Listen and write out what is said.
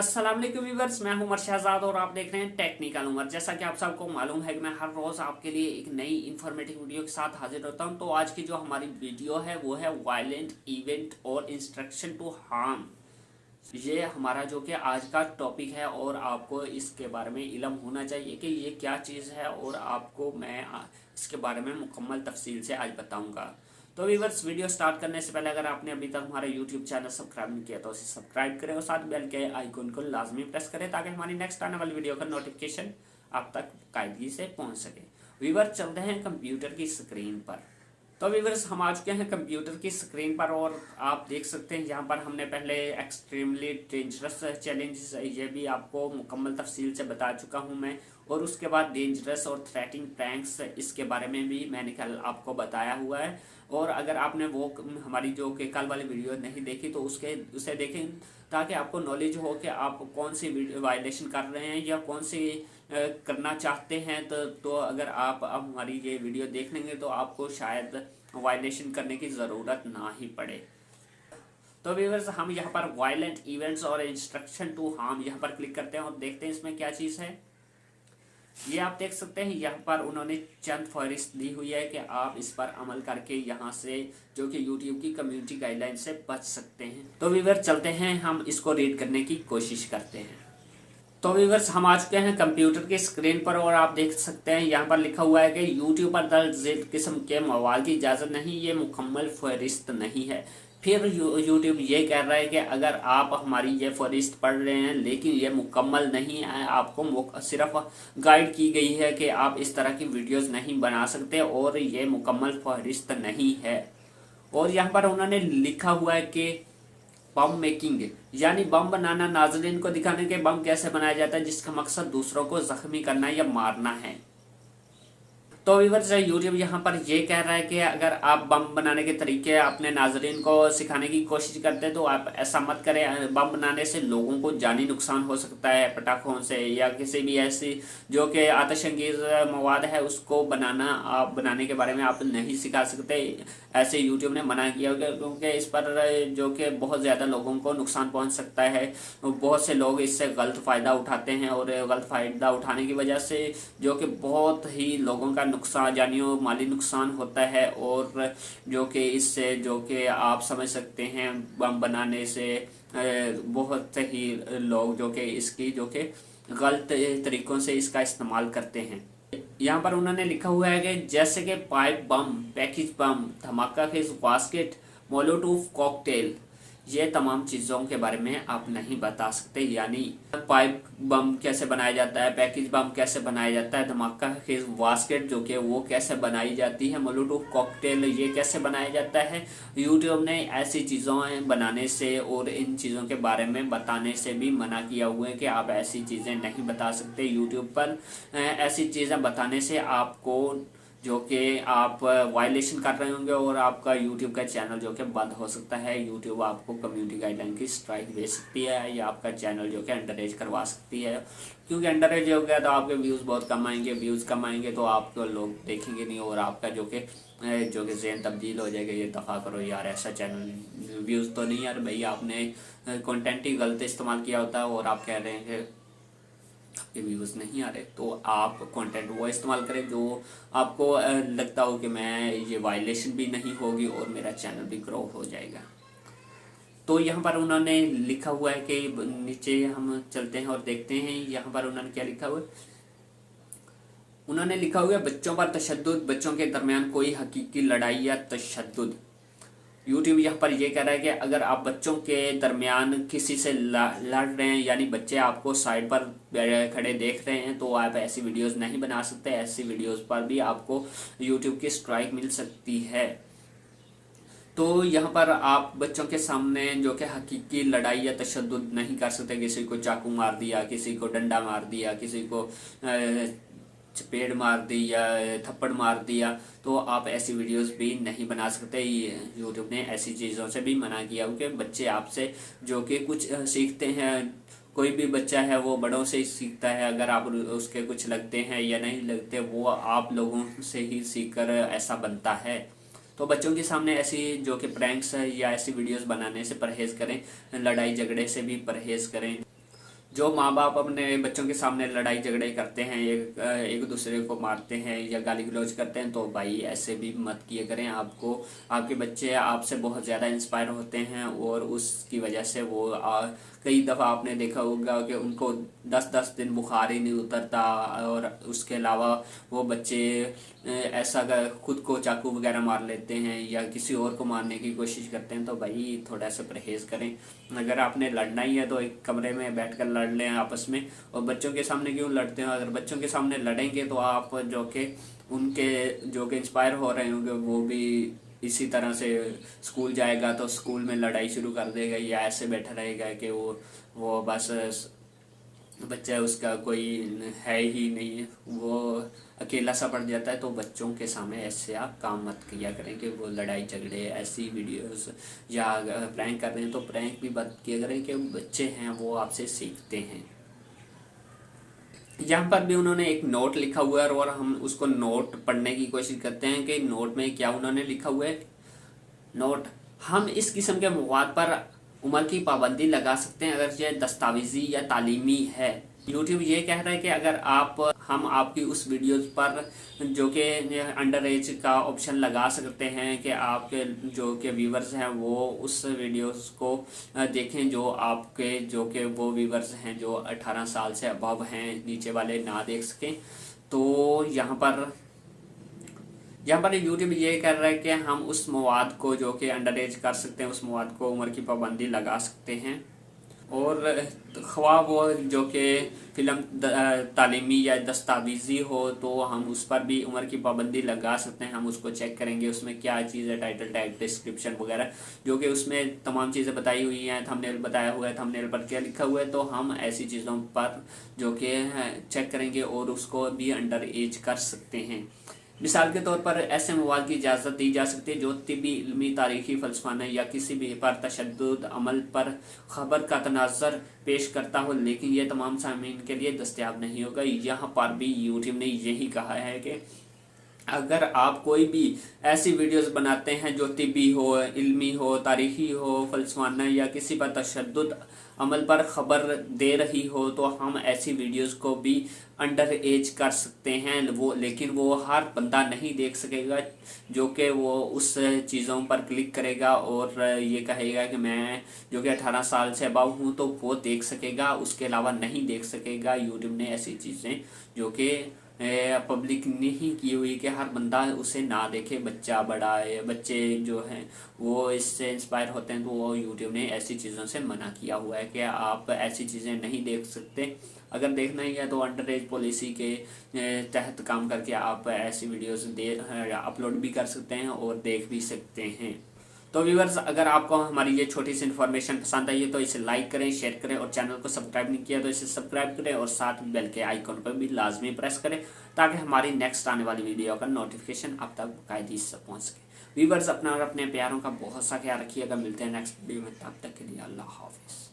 अस्सलाम वालेकुम व्यूअर्स, मैं हूं उमर शहजाद और आप देख रहे हैं टेक्निकल उमर। जैसा कि आप सबको मालूम है कि मैं हर रोज़ आपके लिए एक नई इन्फॉर्मेटिव वीडियो के साथ हाजिर होता हूं। तो आज की जो हमारी वीडियो है वो है वायलेंट इवेंट और इंस्ट्रक्शन टू हार्म। ये हमारा जो कि आज का टॉपिक है और आपको इसके बारे में इल्म होना चाहिए कि ये क्या चीज़ है और आपको मैं इसके बारे में मुकम्मल तफसील से आज बताऊंगा। तो व्यूअर्स, वीडियो स्टार्ट करने से पहले अगर आपने अभी तक हमारा यूट्यूब चैनल सब्सक्राइब नहीं किया तो उसे सब्सक्राइब करें और साथ बेल के आइकन को लाजमी प्रेस करें ताकि हमारी नेक्स्ट आने वाली वीडियो का नोटिफिकेशन आप तक कायदगी से पहुंच सके। व्यूअर्स, चलते हैं कंप्यूटर की स्क्रीन पर। तो व्यूअर्स, हम आ चुके हैं कंप्यूटर की स्क्रीन पर और आप देख सकते हैं यहाँ पर हमने पहले एक्सट्रीमली डेंजरस चैलेंजेस ये भी आपको मुकम्मल तफसील से बता चुका हूँ मैं, और उसके बाद डेंजरस और थ्रेटिंग प्रैंक्स इसके बारे में भी मैंने कल आपको बताया हुआ है। और अगर आपने वो हमारी जो कि कल वाली वीडियो नहीं देखी तो उसे देखें ताकि आपको नॉलेज हो कि आप कौन सी वायलेशन कर रहे हैं या कौन सी करना चाहते हैं। तो अगर आप अब हमारी ये वीडियो देख लेंगे तो आपको शायद वायलेशन करने की ज़रूरत ना ही पड़े। तो व्यूअर्स, हम यहाँ पर वायलेंट इवेंट्स और इंस्ट्रक्शन टू हार्म यहाँ पर क्लिक करते हैं और देखते हैं इसमें क्या चीज़ है। ये आप देख सकते हैं यहाँ पर उन्होंने चंद फहरिस्त दी हुई है कि आप इस पर अमल करके यहाँ से जो कि YouTube की कम्युनिटी गाइडलाइन से बच सकते हैं। तो व्यूअर्स, चलते हैं, हम इसको रीड करने की कोशिश करते हैं। तो व्यूअर्स, हम आ चुके हैं कंप्यूटर की स्क्रीन पर और आप देख सकते हैं यहाँ पर लिखा हुआ है कि यूट्यूब पर दर्ज किस्म के मवाद की इजाज़त नहीं, ये मुकम्मल फहरिस्त नहीं है। फिर यूट्यूब ये कह रहा है कि अगर आप हमारी ये फहरिस्त पढ़ रहे हैं लेकिन ये मुकम्मल नहीं है, आपको सिर्फ गाइड की गई है कि आप इस तरह की वीडियोस नहीं बना सकते और ये मुकम्मल फहरिस्त नहीं है। और यहाँ पर उन्होंने लिखा हुआ है कि बम मेकिंग यानी बम बनाना, नाज़रीन को दिखाने के बम कैसे बनाया जाता है जिसका मकसद दूसरों को जख्मी करना या मारना है। तो व्यूअर्स, यूट्यूब यहाँ पर ये कह रहा है कि अगर आप बम बनाने के तरीके अपने नाजरीन को सिखाने की कोशिश करते हैं तो आप ऐसा मत करें। बम बनाने से लोगों को जानी नुकसान हो सकता है पटाखों से या किसी भी ऐसी जो कि आतशंगेज मवाद है उसको बनाने के बारे में आप नहीं सिखा सकते। ऐसे यूट्यूब ने मना किया क्योंकि इस पर जो कि बहुत ज़्यादा लोगों को नुकसान पहुँच सकता है। बहुत से लोग इससे गलत फ़ायदा उठाते हैं और गलत फ़ायदा उठाने की वजह से जो कि बहुत ही लोगों का नुकसान जानियो माली नुकसान होता है। और जो कि इससे जो कि आप समझ सकते हैं बम बनाने से बहुत ही लोग जो कि इसकी जो कि गलत तरीक़ों से इसका इस्तेमाल करते हैं। यहाँ पर उन्होंने लिखा हुआ है कि जैसे कि पाइप बम, पैकेज बम, धमाका खेज बास्केट, मोलोटोव कॉकटेल, ये तमाम चीज़ों के बारे में आप नहीं बता सकते। यानी पाइप बम कैसे बनाया जाता है, पैकेज बम कैसे बनाया जाता है, धमाका खेज बास्केट जो कि वो कैसे बनाई जाती है, मोलोटोव कॉकटेल ये कैसे बनाया जाता है। यूट्यूब ने ऐसी चीज़ों बनाने से और इन चीज़ों के बारे में बताने से भी मना किया हुआ है कि आप ऐसी चीज़ें नहीं बता सकते। यूट्यूब पर ऐसी चीज़ें बताने से आपको जो कि आप वायलेशन कर रहे होंगे और आपका यूट्यूब का चैनल जो कि बंद हो सकता है। यूट्यूब आपको कम्युनिटी गाइडलाइन की स्ट्राइक दे सकती है या आपका चैनल जो कि अंडरएज करवा सकती है, क्योंकि अंडरएज हो गया तो आपके व्यूज़ बहुत कम आएंगे। व्यूज़ कम आएंगे तो आपको लोग देखेंगे नहीं और आपका जो कि ज़हन तब्दील हो जाएगा। ये दफ़ा करो यार, ऐसा चैनल व्यूज़ तो नहीं यार भाई, आपने कंटेंट ही गलत इस्तेमाल किया होता है और आप कह रहे हैं कि आपके व्यूज़ नहीं आ रहे। तो आप कंटेंट वो इस्तेमाल करें जो आपको लगता हो कि मैं ये वायलेशन भी नहीं होगी और मेरा चैनल भी ग्रो हो जाएगा। तो यहाँ पर उन्होंने लिखा हुआ है कि नीचे हम चलते हैं और देखते हैं यहाँ पर उन्होंने क्या लिखा हुआ है। उन्होंने लिखा हुआ है बच्चों पर तशद्दुद, बच्चों के दरमियान कोई हकीकी लड़ाई या तशद्दुद। यूट्यूब यहाँ पर ये कह रहा है कि अगर आप बच्चों के दरमियान किसी से लड़ रहे हैं, यानी बच्चे आपको साइड पर खड़े देख रहे हैं, तो आप ऐसी वीडियोस नहीं बना सकते। ऐसी वीडियोस पर भी आपको यूट्यूब की स्ट्राइक मिल सकती है। तो यहाँ पर आप बच्चों के सामने जो कि हकीकी लड़ाई या तशद्दुद नहीं कर सकते। किसी को चाकू मार दिया, किसी को डंडा मार दिया, किसी को चपेट मार दी या थप्पड़ मार दिया, तो आप ऐसी वीडियोस भी नहीं बना सकते। यूट्यूब ने ऐसी चीज़ों से भी मना किया कि बच्चे आपसे जो कि कुछ सीखते हैं। कोई भी बच्चा है वो बड़ों से ही सीखता है। अगर आप उसके कुछ लगते हैं या नहीं लगते, वो आप लोगों से ही सीख कर ऐसा बनता है। तो बच्चों के सामने ऐसी जो कि प्रैंक्स या ऐसी वीडियोस बनाने से परहेज़ करें, लड़ाई झगड़े से भी परहेज़ करें। जो माँ बाप अपने बच्चों के सामने लड़ाई झगड़े करते हैं, एक दूसरे को मारते हैं या गाली गलौज करते हैं, तो भाई ऐसे भी मत किया करें। आपको आपके बच्चे आपसे बहुत ज़्यादा इंस्पायर होते हैं और उसकी वजह से वो कई दफ़ा आपने देखा होगा कि उनको 10-10 दिन बुखार ही नहीं उतरता, और उसके अलावा वो बच्चे ऐसा खुद को चाकू वगैरह मार लेते हैं या किसी और को मारने की कोशिश करते हैं। तो भाई थोड़ा सा परहेज़ करें। अगर आपने लड़ना ही है तो एक कमरे में बैठकर लड़ लें आपस में, और बच्चों के सामने क्यों लड़ते हैं? अगर बच्चों के सामने लड़ेंगे तो आप जो कि इंस्पायर हो रहे होंगे वो भी इसी तरह से स्कूल जाएगा तो स्कूल में लड़ाई शुरू कर देगा, या ऐसे बैठा रहेगा कि वो बस बच्चा उसका कोई है ही नहीं, वो अकेला सा पड़ जाता है। तो बच्चों के सामने ऐसे आप काम मत किया करें कि वो लड़ाई झगड़े ऐसी वीडियोस, या प्रैंक कर रहे हैं तो प्रैंक भी मत किया करें कि बच्चे हैं वो आपसे सीखते हैं। यहाँ पर भी उन्होंने एक नोट लिखा हुआ है और हम उसको नोट पढ़ने की कोशिश करते हैं कि नोट में क्या उन्होंने लिखा हुआ है। नोट: हम इस किस्म के मवाद पर उम्र की पाबंदी लगा सकते हैं अगर यह दस्तावेजी या तालीमी है। यूट्यूब ये कह रहा है कि अगर हम आपकी उस वीडियोस पर जो कि अंडर एज का ऑप्शन लगा सकते हैं कि आपके जो कि व्यूवर्स हैं वो उस वीडियोस को देखें, जो कि वो व्यूवर्स हैं जो 18 साल से अबव हैं, नीचे वाले ना देख सकें। तो यहाँ पर यूट्यूब ये कर रहा है कि हम उस मवाद को जो कि अंडर एज कर सकते हैं, उस मवाद को उम्र की पाबंदी लगा सकते हैं। और ख्वाह वो जो कि फ़िल्म तालीमी या दस्तावेज़ी हो तो हम उस पर भी उम्र की पाबंदी लगा सकते हैं। हम उसको चेक करेंगे उसमें क्या चीज़ है, टाइटल टैग, डिस्क्रिप्शन वगैरह, जो कि उसमें तमाम चीज़ें बताई हुई हैं। थंबनेल बताया हुआ है, थंबनेल पर क्या लिखा हुआ है, तो हम ऐसी चीज़ों पर जो कि चेक करेंगे और उसको भी अंडर एज कर सकते हैं। मिसाल के तौर पर ऐसे मवाद की इजाज़त दी जा सकती है जो तिबी, इल्मी, तारीखी, फलसफाना या किसी भी पर तशद्दुद अमल पर खबर का तनाज़र पेश करता हो, लेकिन यह तमाम सामीन के लिए दस्तयाब नहीं होगा। यहाँ पर भी यूट्यूब ने यही कहा है कि अगर आप कोई भी ऐसी वीडियोस बनाते हैं जो तिबी हो, इल्मी हो, तारीखी हो, फलसफाना या किसी पर तशद्दुद अमल पर ख़बर दे रही हो, तो हम ऐसी वीडियोस को भी अंडर एज कर सकते हैं। लेकिन वो हर बंदा नहीं देख सकेगा जो कि वो उस चीज़ों पर क्लिक करेगा और ये कहेगा कि मैं जो कि 18 साल से अबव हूँ, तो वो देख सकेगा, उसके अलावा नहीं देख सकेगा। यूट्यूब ने ऐसी चीज़ें जो कि पब्लिक नहीं की हुई कि हर बंदा उसे ना देखे, बच्चा बड़ा है, बच्चे जो हैं वो इससे इंस्पायर होते हैं, तो वो यूट्यूब ने ऐसी चीज़ों से मना किया हुआ है कि आप ऐसी चीज़ें नहीं देख सकते। अगर देखना ही है तो अंडर एज पॉलिसी के तहत काम करके आप ऐसी वीडियोस अपलोड भी कर सकते हैं और देख भी सकते हैं। तो व्यूअर्स, अगर आपको हमारी ये छोटी सी इन्फॉर्मेशन पसंद आई है तो इसे लाइक करें, शेयर करें, और चैनल को सब्सक्राइब नहीं किया तो इसे सब्सक्राइब करें और साथ में बेल के आइकन पर भी लाजमी प्रेस करें ताकि हमारी नेक्स्ट आने वाली वीडियो का नोटिफिकेशन आप तक बाकायदगी से पहुँच सके। व्यूअर्स, अपना और अपने प्यारों का बहुत सा ख्याल रखिएगा। मिलते हैं नेक्स्ट वीडियो में, तब तक के लिए अल्लाह हाफिज़।